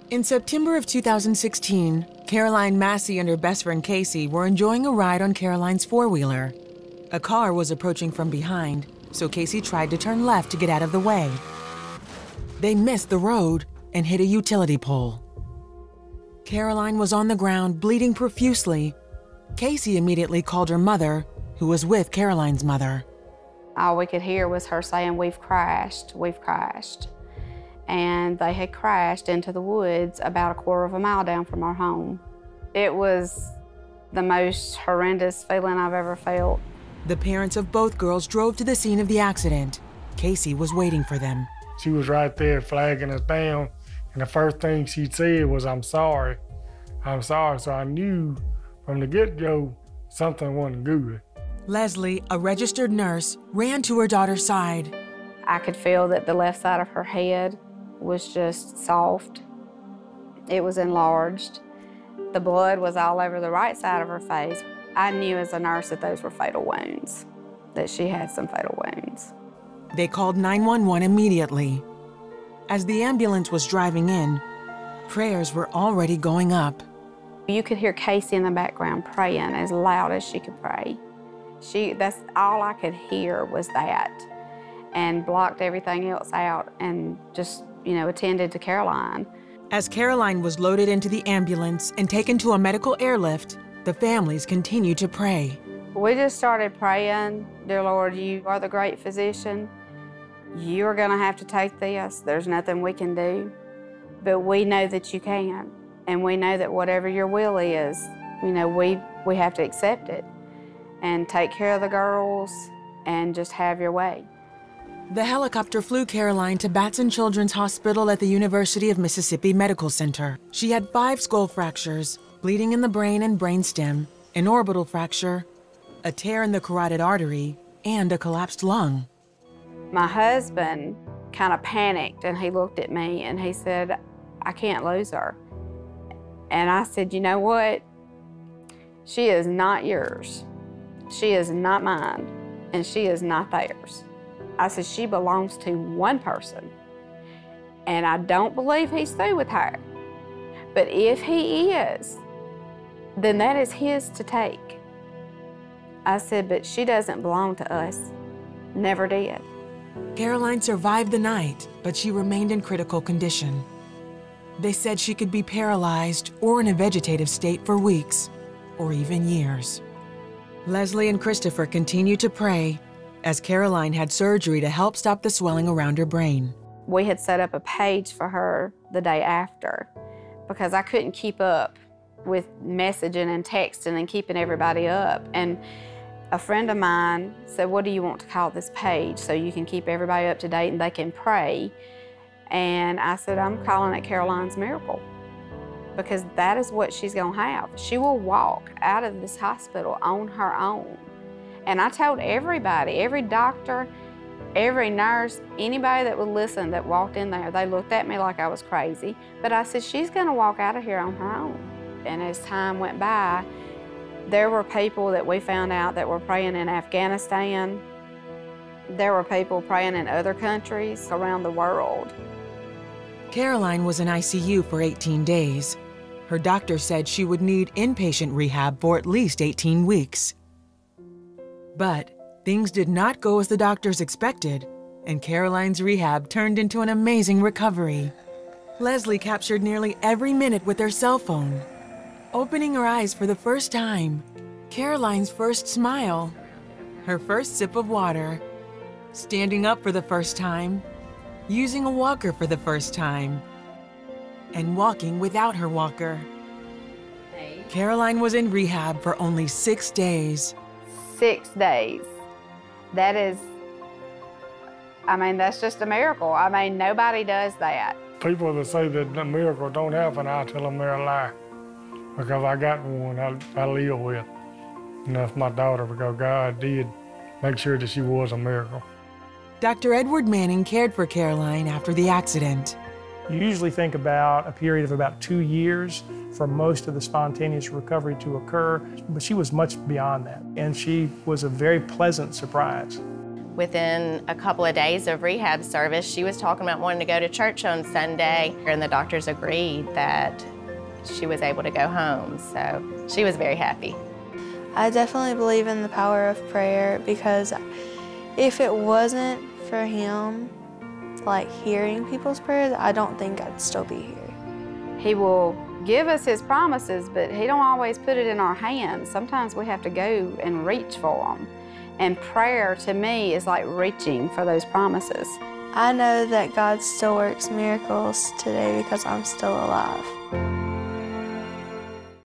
In September of 2016, Caroline Massey and her best friend Casey were enjoying a ride on Caroline's four-wheeler. A car was approaching from behind, so Casey tried to turn left to get out of the way. They missed the road and hit a utility pole. Caroline was on the ground, bleeding profusely. Casey immediately called her mother, who was with Caroline's mother. All we could hear was her saying, "We've crashed, we've crashed." And they had crashed into the woods about a quarter of a mile down from our home. It was the most horrendous feeling I've ever felt. The parents of both girls drove to the scene of the accident. Casey was waiting for them. She was right there flagging us down, and the first thing she said was, "I'm sorry, I'm sorry." So I knew from the get-go something wasn't good. Leslie, a registered nurse, ran to her daughter's side. I could feel that the left side of her head was just soft. It was enlarged. The blood was all over the right side of her face. I knew as a nurse that those were fatal wounds, that she had some fatal wounds. They called 911 immediately. As the ambulance was driving in, prayers were already going up. You could hear Casey in the background praying as loud as she could pray. That's all I could hear was that, and blocked everything else out and just, attended to Caroline. As Caroline was loaded into the ambulance and taken to a medical airlift, the families continued to pray. We just started praying, "Dear Lord, you are the great physician. You are gonna have to take this. There's nothing we can do, but we know that you can. And we know that whatever your will is, we have to accept it and take care of the girls and just have your way." The helicopter flew Caroline to Batson Children's Hospital at the University of Mississippi Medical Center. She had 5 skull fractures, bleeding in the brain and brainstem, an orbital fracture, a tear in the carotid artery, and a collapsed lung. My husband kind of panicked, and he looked at me and he said, "I can't lose her." And I said, "You know what? She is not yours. She is not mine, and she is not theirs." I said, "She belongs to one person, and I don't believe he's through with her. But if he is, then that is his to take." I said, "But she doesn't belong to us. Never did." Caroline survived the night, but she remained in critical condition. They said she could be paralyzed or in a vegetative state for weeks, or even years. Leslie and Christopher continued to pray as Caroline had surgery to help stop the swelling around her brain. We had set up a page for her the day after because I couldn't keep up with messaging and texting and keeping everybody up. And a friend of mine said, "What do you want to call this page so you can keep everybody up to date and they can pray?" And I said, "I'm calling it Caroline's Miracle," because that is what she's gonna have. She will walk out of this hospital on her own. And I told everybody, every doctor, every nurse, anybody that would listen that walked in there, they looked at me like I was crazy. But I said, she's gonna walk out of here on her own. And as time went by, there were people that we found out that were praying in Afghanistan. There were people praying in other countries around the world. Caroline was in ICU for 18 days. Her doctor said she would need inpatient rehab for at least 18 weeks. But things did not go as the doctors expected, and Caroline's rehab turned into an amazing recovery. Leslie captured nearly every minute with her cell phone. Opening her eyes for the first time, Caroline's first smile, her first sip of water, standing up for the first time, using a walker for the first time, and walking without her walker. Caroline was in rehab for only 6 days. 6 days. That is, that's just a miracle. Nobody does that. People that say that the miracle don't happen, I tell them they're a lie. Because I got one I live with. And that's my daughter, because God did make sure that she was a miracle. Dr. Edward Manning cared for Caroline after the accident. You usually think about a period of about 2 years for most of the spontaneous recovery to occur, but she was much beyond that. And she was a very pleasant surprise. Within a couple of days of rehab service, she was talking about wanting to go to church on Sunday, and the doctors agreed that she was able to go home, so she was very happy. I definitely believe in the power of prayer, because if it wasn't for him, like, hearing people's prayers, I don't think I'd still be here. He will give us his promises, but he don't always put it in our hands. Sometimes we have to go and reach for them. And prayer, to me, is like reaching for those promises. I know that God still works miracles today because I'm still alive.